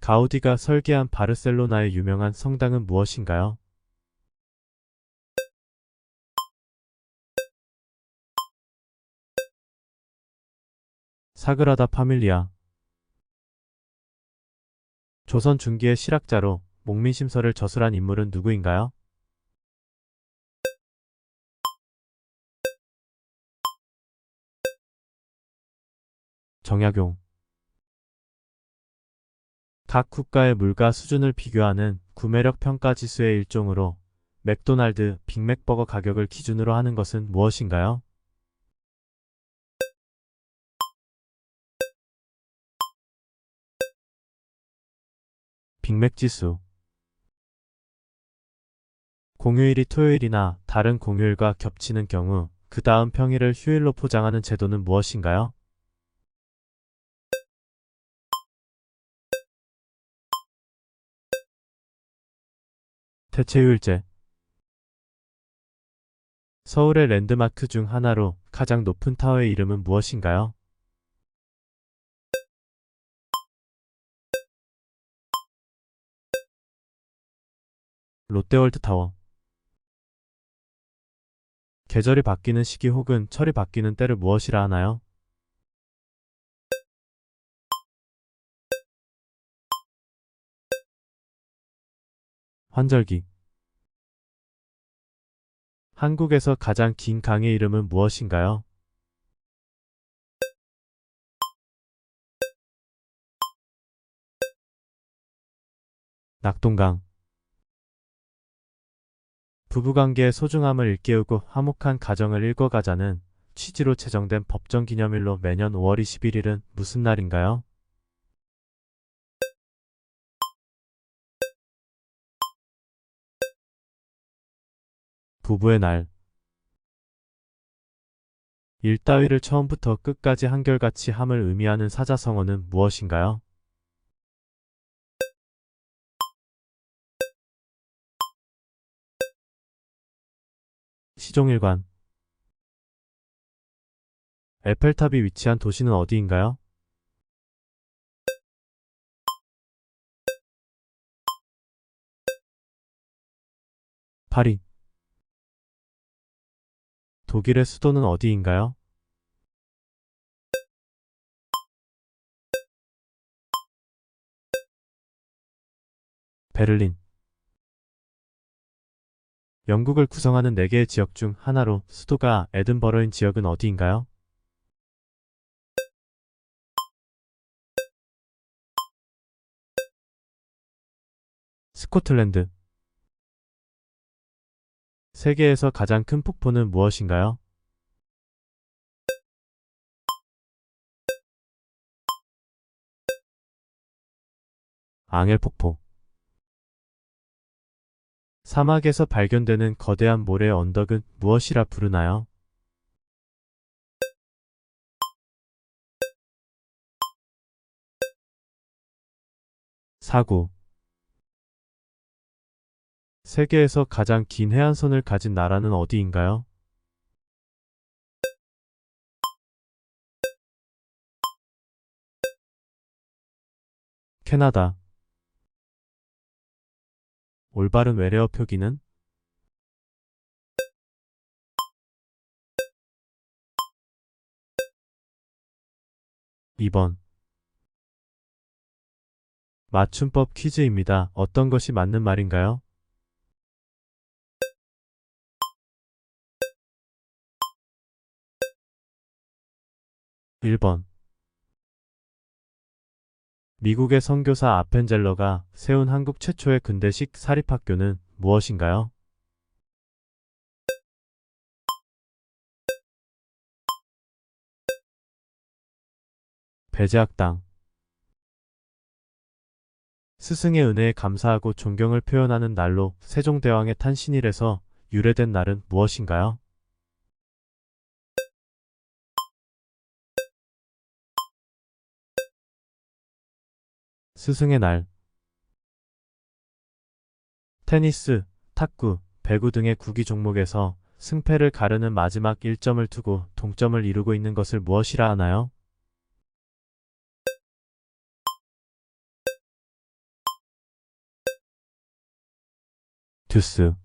가우디가 설계한 바르셀로나의 유명한 성당은 무엇인가요? 사그라다 파밀리아. 조선 중기의 실학자로 목민심서를 저술한 인물은 누구인가요? 정약용. 각 국가의 물가 수준을 비교하는 구매력 평가 지수의 일종으로 맥도날드 빅맥버거 가격을 기준으로 하는 것은 무엇인가요? 빅맥 지수. 공휴일이 토요일이나 다른 공휴일과 겹치는 경우 그 다음 평일을 휴일로 포장하는 제도는 무엇인가요? 대체휴일제. 서울의 랜드마크 중 하나로 가장 높은 타워의 이름은 무엇인가요? 롯데월드타워. 계절이 바뀌는 시기 혹은 철이 바뀌는 때를 무엇이라 하나요? 환절기. 한국에서 가장 긴 강의 이름은 무엇인가요? 낙동강. 부부관계의 소중함을 일깨우고 화목한 가정을 일궈가자는 취지로 제정된 법정기념일로 매년 5월 21일은 무슨 날인가요? 부부의 날. 일 따위를 처음부터 끝까지 한결같이 함을 의미하는 사자성어는 무엇인가요? 시종일관. 에펠탑이 위치한 도시는 어디인가요? 파리. 독일의 수도는 어디인가요? 베를린. 영국을 구성하는 4개의 지역 중 하나로 수도가 에든버러인 지역은 어디인가요? 스코틀랜드. 세계에서 가장 큰 폭포는 무엇인가요? 앙헬 폭포. 사막에서 발견되는 거대한 모래의 언덕은 무엇이라 부르나요? 사구. 세계에서 가장 긴 해안선을 가진 나라는 어디인가요? 캐나다. 올바른 외래어 표기는? 2번. 맞춤법 퀴즈입니다. 어떤 것이 맞는 말인가요? 1번. 미국의 선교사 아펜젤러가 세운 한국 최초의 근대식 사립학교는 무엇인가요? 배제학당. 스승의 은혜에 감사하고 존경을 표현하는 날로 세종대왕의 탄신일에서 유래된 날은 무엇인가요? 스승의 날. 테니스, 탁구, 배구 등의 구기 종목에서 승패를 가르는 마지막 1점을 두고 동점을 이루고 있는 것을 무엇이라 하나요? 듀스.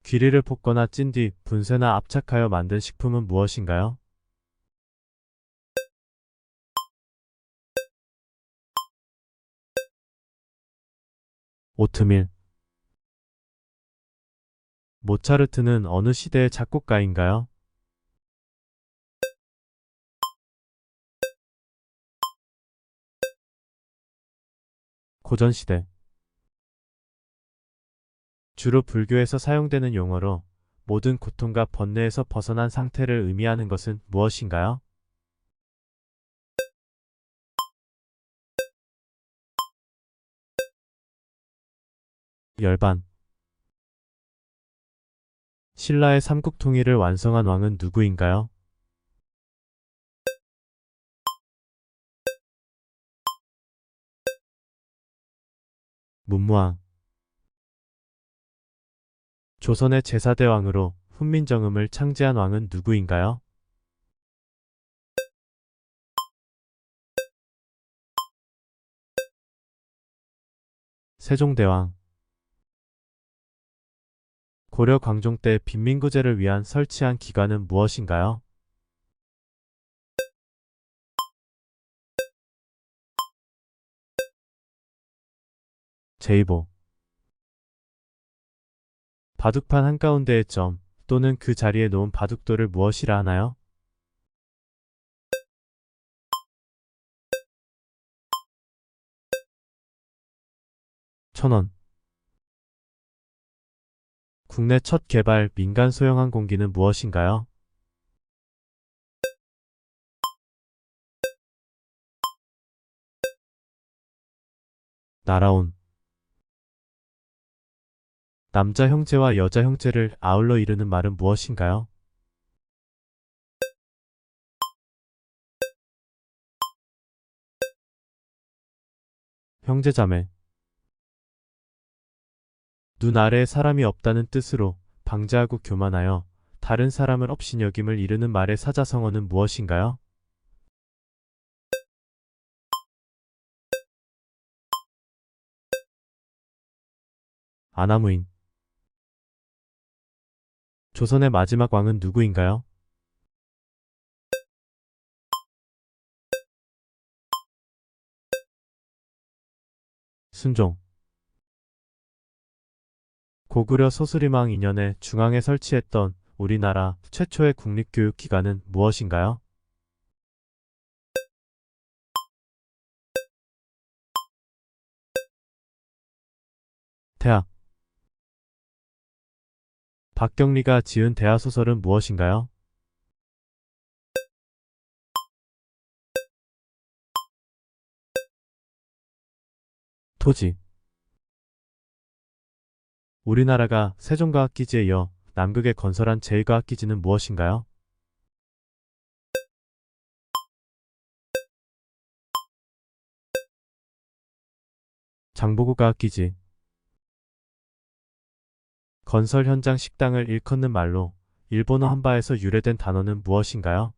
귀리를 볶거나 찐 뒤 분쇄나 압착하여 만든 식품은 무엇인가요? 오트밀. 모차르트는 어느 시대의 작곡가인가요? 고전시대. 주로 불교에서 사용되는 용어로 모든 고통과 번뇌에서 벗어난 상태를 의미하는 것은 무엇인가요? 열반. 신라의 삼국 통일을 완성한 왕은 누구인가요? 문무왕. 조선의 제4대 왕으로 훈민정음을 창제한 왕은 누구인가요? 세종대왕. 고려 광종 때 빈민구제를 위한 설치한 기관은 무엇인가요? 제이보. 바둑판 한가운데의 점 또는 그 자리에 놓은 바둑돌을 무엇이라 하나요? 천원. 국내 첫 개발 민간 소형 항공기는 무엇인가요? 날아온. 남자 형제와 여자 형제를 아울러 이르는 말은 무엇인가요? 형제자매. 눈 아래에 사람이 없다는 뜻으로 방자하고 교만하여 다른 사람을 업신여김을 이르는 말의 사자성어는 무엇인가요? 아나무인. 조선의 마지막 왕은 누구인가요? 순종. 고구려 소수리망 이년에 중앙에 설치했던 우리나라 최초의 국립교육기관은 무엇인가요? 대학. 박경리가 지은 대하소설은 무엇인가요? 토지. 우리나라가 세종과학기지에 이어 남극에 건설한 제1과학기지는 무엇인가요? 장보고과학기지. 건설 현장 식당을 일컫는 말로 일본어 한바에서 유래된 단어는 무엇인가요?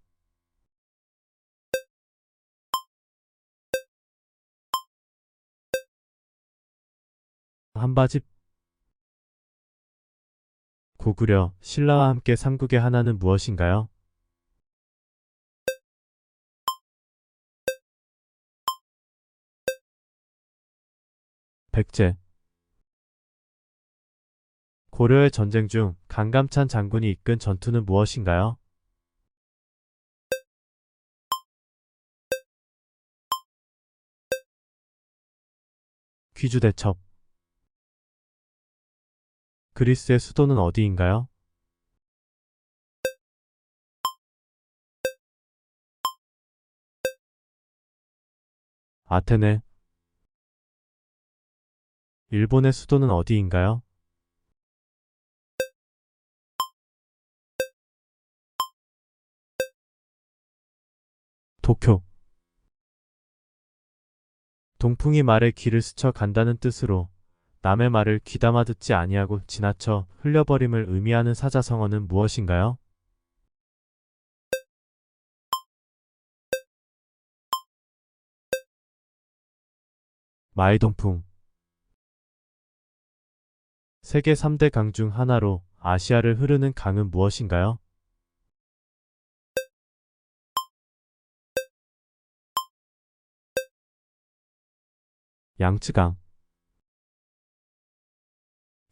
한바집. 고구려, 신라와 함께 삼국의 하나는 무엇인가요? 백제. 고려의 전쟁 중 강감찬 장군이 이끈 전투는 무엇인가요? 귀주대첩. 그리스의 수도는 어디인가요? 아테네. 일본의 수도는 어디인가요? 도쿄. 동풍이 말에 귀를 스쳐 간다는 뜻으로 남의 말을 귀담아 듣지 아니하고 지나쳐 흘려버림을 의미하는 사자성어는 무엇인가요? 마이동풍. 세계 3대 강 중 하나로 아시아를 흐르는 강은 무엇인가요? 양쯔강.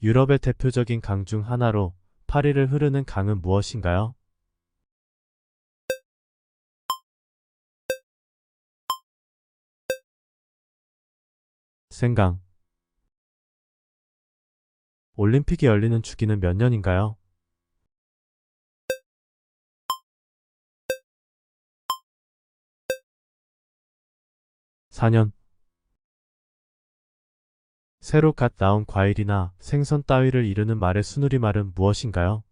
유럽의 대표적인 강 중 하나로 파리를 흐르는 강은 무엇인가요? 센강. 올림픽이 열리는 주기는 몇 년인가요? 4년. 새로 갓 나온 과일이나 생선 따위를 이르는 말의 순우리말은 무엇인가요?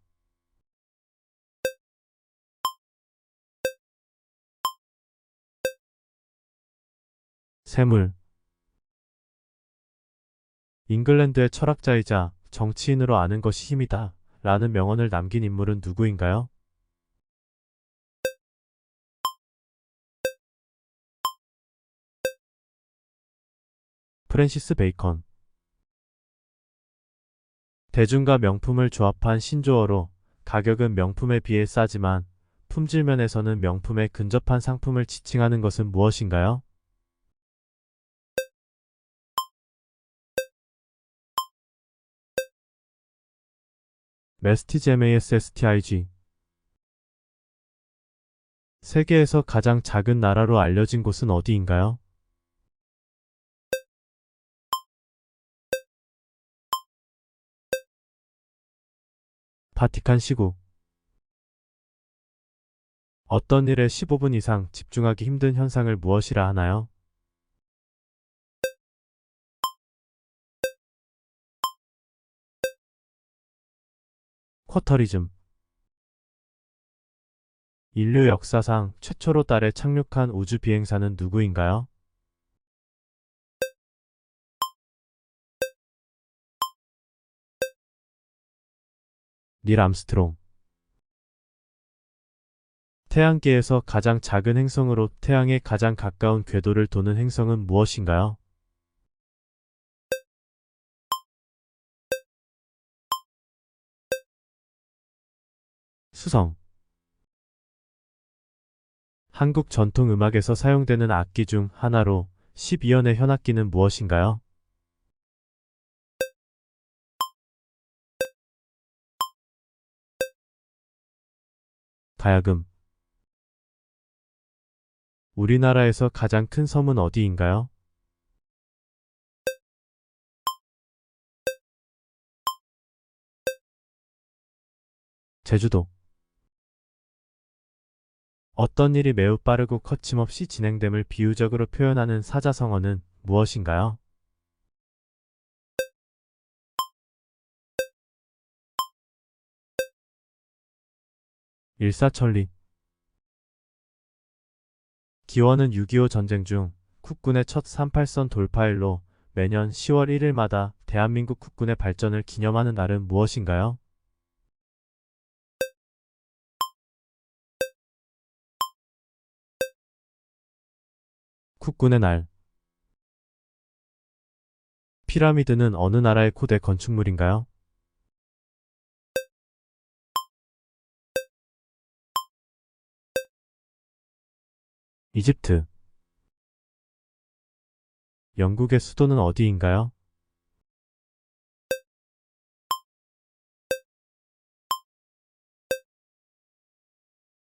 샘물. 잉글랜드의 철학자이자 정치인으로 아는 것이 힘이다 라는 명언을 남긴 인물은 누구인가요? 프랜시스 베이컨. 대중과 명품을 조합한 신조어로 가격은 명품에 비해 싸지만 품질 면에서는 명품에 근접한 상품을 지칭하는 것은 무엇인가요? 메스티지 MASSTIG. 세계에서 가장 작은 나라로 알려진 곳은 어디인가요? 바티칸 시국. 어떤 일에 15분 이상 집중하기 힘든 현상을 무엇이라 하나요? 쿼터리즘. 인류 역사상 최초로 달에 착륙한 우주 비행사는 누구인가요? 닐 암스트롱. 태양계에서 가장 작은 행성으로 태양에 가장 가까운 궤도를 도는 행성은 무엇인가요? 수성. 한국 전통 음악에서 사용되는 악기 중 하나로 12연의 현악기는 무엇인가요? 가야금. 우리나라에서 가장 큰 섬은 어디인가요? 제주도. 어떤 일이 매우 빠르고 거침없이 진행됨을 비유적으로 표현하는 사자성어는 무엇인가요? 일사천리. 기원은 6.25 전쟁 중 국군의 첫 38선 돌파일로 매년 10월 1일마다 대한민국 국군의 발전을 기념하는 날은 무엇인가요? 국군의 날. 피라미드는 어느 나라의 고대 건축물인가요? 이집트. 영국의 수도는 어디인가요?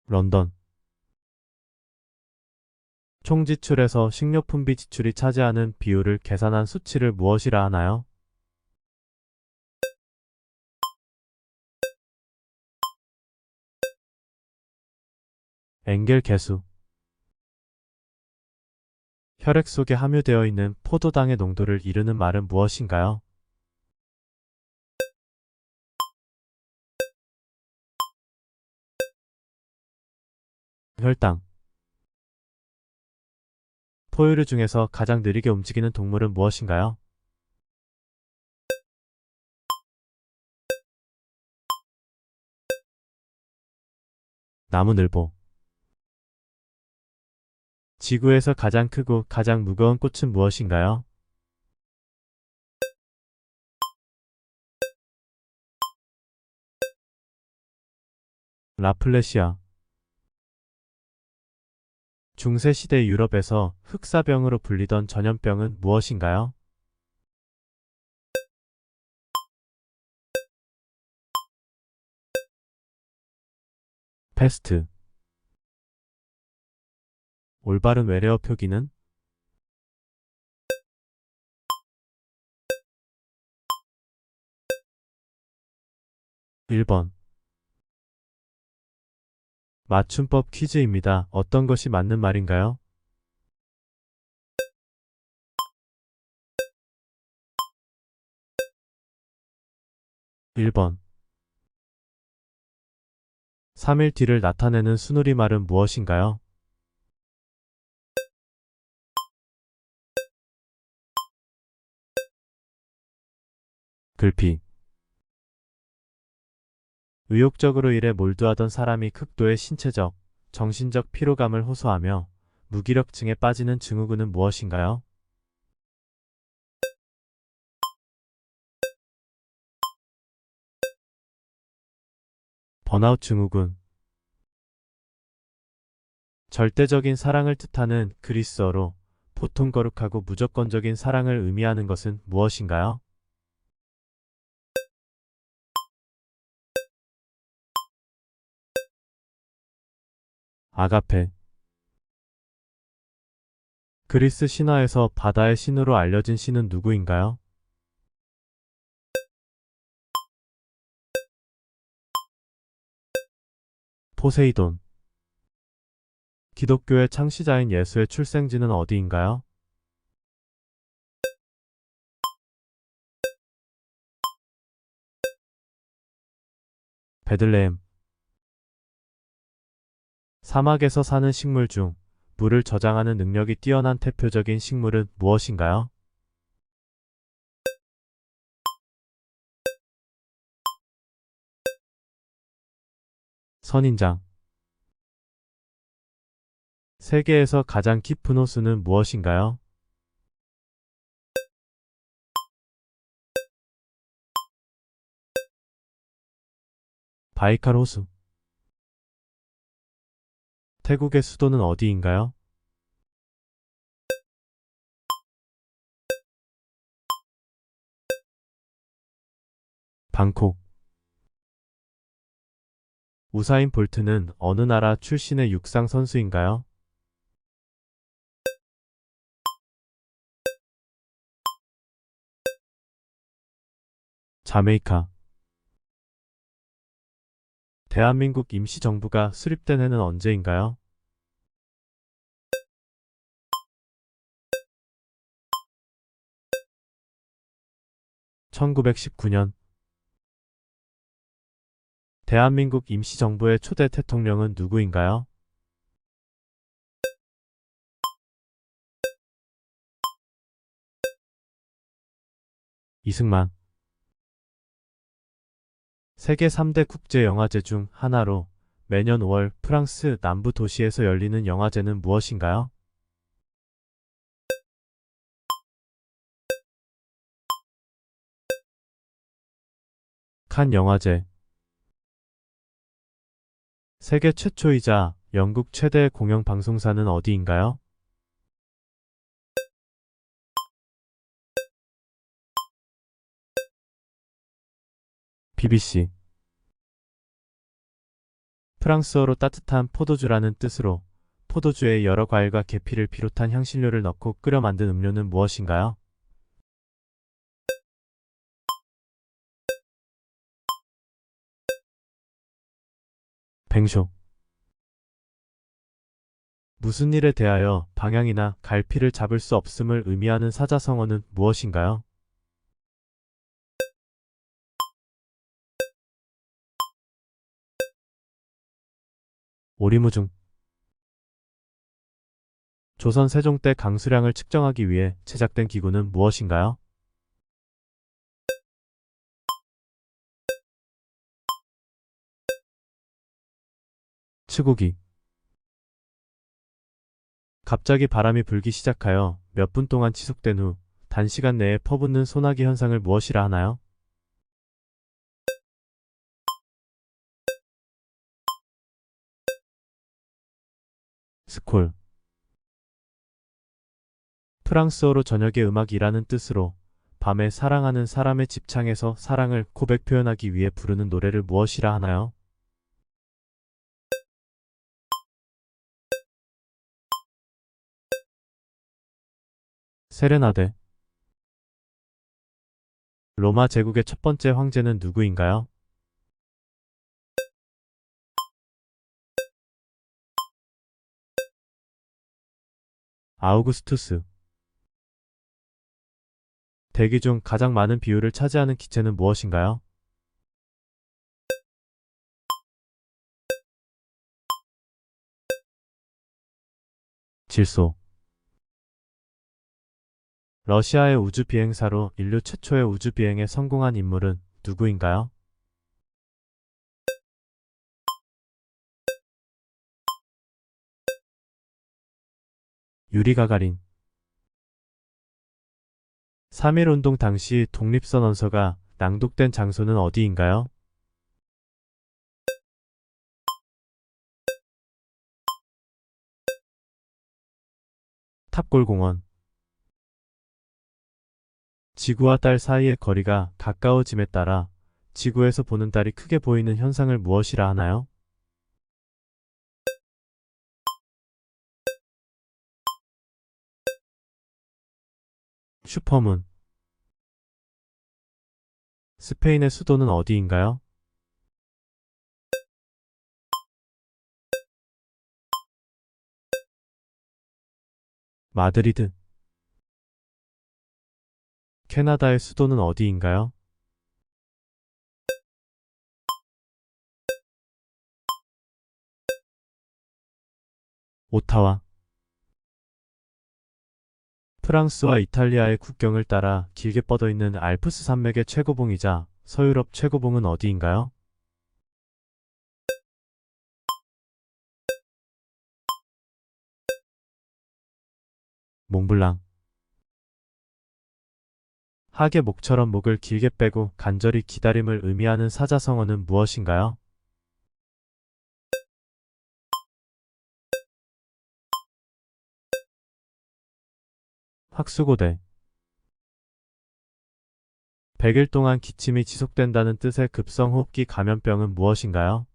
런던. 총 지출에서 식료품비 지출이 차지하는 비율을 계산한 수치를 무엇이라 하나요? 엥겔 계수. 혈액 속에 함유되어 있는 포도당의 농도를 이르는 말은 무엇인가요? 혈당. 포유류 중에서 가장 느리게 움직이는 동물은 무엇인가요? 나무늘보. 지구에서 가장 크고 가장 무거운 꽃은 무엇인가요? 라플레시아. 중세시대 유럽에서 흑사병으로 불리던 전염병은 무엇인가요? 패스트. 올바른 외래어 표기는? 1번. 맞춤법 퀴즈입니다. 어떤 것이 맞는 말인가요? 1번. 3일 뒤를 나타내는 순우리말은 무엇인가요? 글피. 의욕적으로 일에 몰두하던 사람이 극도의 신체적, 정신적 피로감을 호소하며 무기력증에 빠지는 증후군은 무엇인가요? 번아웃 증후군. 절대적인 사랑을 뜻하는 그리스어로 보통 거룩하고 무조건적인 사랑을 의미하는 것은 무엇인가요? 아가페. 그리스 신화에서 바다의 신으로 알려진 신은 누구인가요? 포세이돈. 기독교의 창시자인 예수의 출생지는 어디인가요? 베들레헴. 사막에서 사는 식물 중 물을 저장하는 능력이 뛰어난 대표적인 식물은 무엇인가요? 선인장. 세계에서 가장 깊은 호수는 무엇인가요? 바이칼 호수. 태국의 수도는 어디인가요? 방콕. 우사인 볼트는 어느 나라 출신의 육상 선수인가요? 자메이카. 대한민국 임시정부가 수립된 해는 언제인가요? (1919년) 대한민국 임시정부의 초대 대통령은 누구인가요? 이승만. 세계 3대 국제영화제 중 하나로 매년 5월 프랑스 남부 도시에서 열리는 영화제는 무엇인가요? 칸 영화제. 세계 최초이자 영국 최대 공영방송사는 어디인가요? BBC. 프랑스어로 따뜻한 포도주라는 뜻으로 포도주에 여러 과일과 계피를 비롯한 향신료를 넣고 끓여 만든 음료는 무엇인가요? 뱅쇼. 무슨 일에 대하여 방향이나 갈피를 잡을 수 없음을 의미하는 사자성어는 무엇인가요? 오리무중. 조선 세종 때 강수량을 측정하기 위해 제작된 기구는 무엇인가요? 치고기. 갑자기 바람이 불기 시작하여 몇 분 동안 지속된 후 단시간 내에 퍼붓는 소나기 현상을 무엇이라 하나요? 스콜. 프랑스어로 저녁의 음악이라는 뜻으로 밤에 사랑하는 사람의 집창에서 사랑을 고백 표현하기 위해 부르는 노래를 무엇이라 하나요? 세레나데. 로마 제국의 첫 번째 황제는 누구인가요? 아우구스투스. 대기 중 가장 많은 비율을 차지하는 기체는 무엇인가요? 질소. 러시아의 우주 비행사로 인류 최초의 우주 비행에 성공한 인물은 누구인가요? 유리 가가린. 3.1 운동 당시 독립선언서가 낭독된 장소는 어디인가요? 탑골공원. 지구와 달 사이의 거리가 가까워짐에 따라 지구에서 보는 달이 크게 보이는 현상을 무엇이라 하나요? 슈퍼문. 스페인의 수도는 어디인가요? 마드리드. 캐나다의 수도는 어디인가요? 오타와. 프랑스와 이탈리아의 국경을 따라 길게 뻗어 있는 알프스 산맥의 최고봉이자 서유럽 최고봉은 어디인가요? 몽블랑. 하계 목처럼 목을 길게 빼고 간절히 기다림을 의미하는 사자성어는 무엇인가요? 확수고대. 100일 동안 기침이 지속된다는 뜻의 급성호흡기 감염병은 무엇인가요?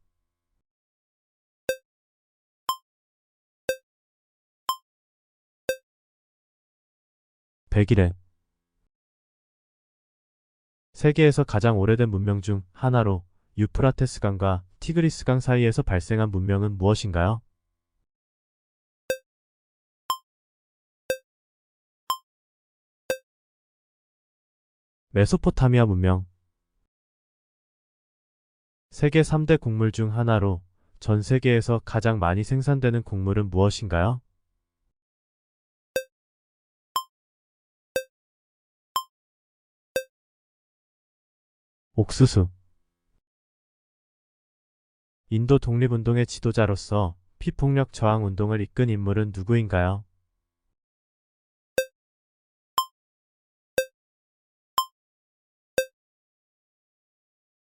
백일해. 세계에서 가장 오래된 문명 중 하나로 유프라테스강과 티그리스강 사이에서 발생한 문명은 무엇인가요? 메소포타미아 문명. 세계 3대 곡물 중 하나로 전 세계에서 가장 많이 생산되는 곡물은 무엇인가요? 옥수수. 인도 독립운동의 지도자로서 피폭력 저항 운동을 이끈 인물은 누구인가요?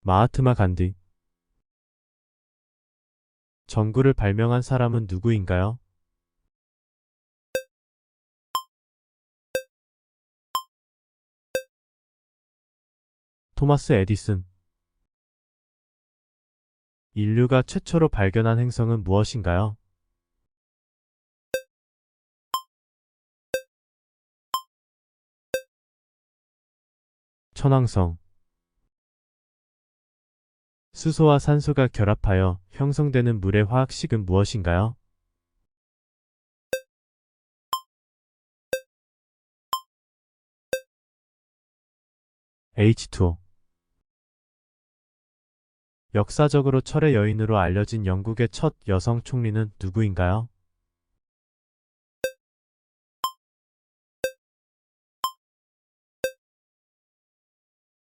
마하트마 간디. 전구를 발명한 사람은 누구인가요? 토마스 에디슨. 인류가 최초로 발견한 행성은 무엇인가요? 천왕성. 수소와 산소가 결합하여 형성되는 물의 화학식은 무엇인가요? H2O. 역사적으로 철의 여인으로 알려진 영국의 첫 여성 총리는 누구인가요?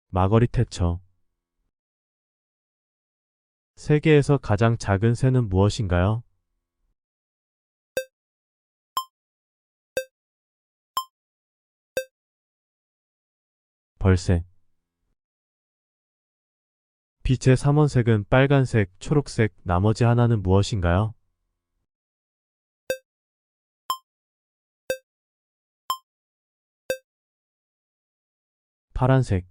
마거릿 태처. 세계에서 가장 작은 새는 무엇인가요? 벌새. 빛의 삼원색은 빨간색, 초록색, 나머지 하나는 무엇인가요? 파란색,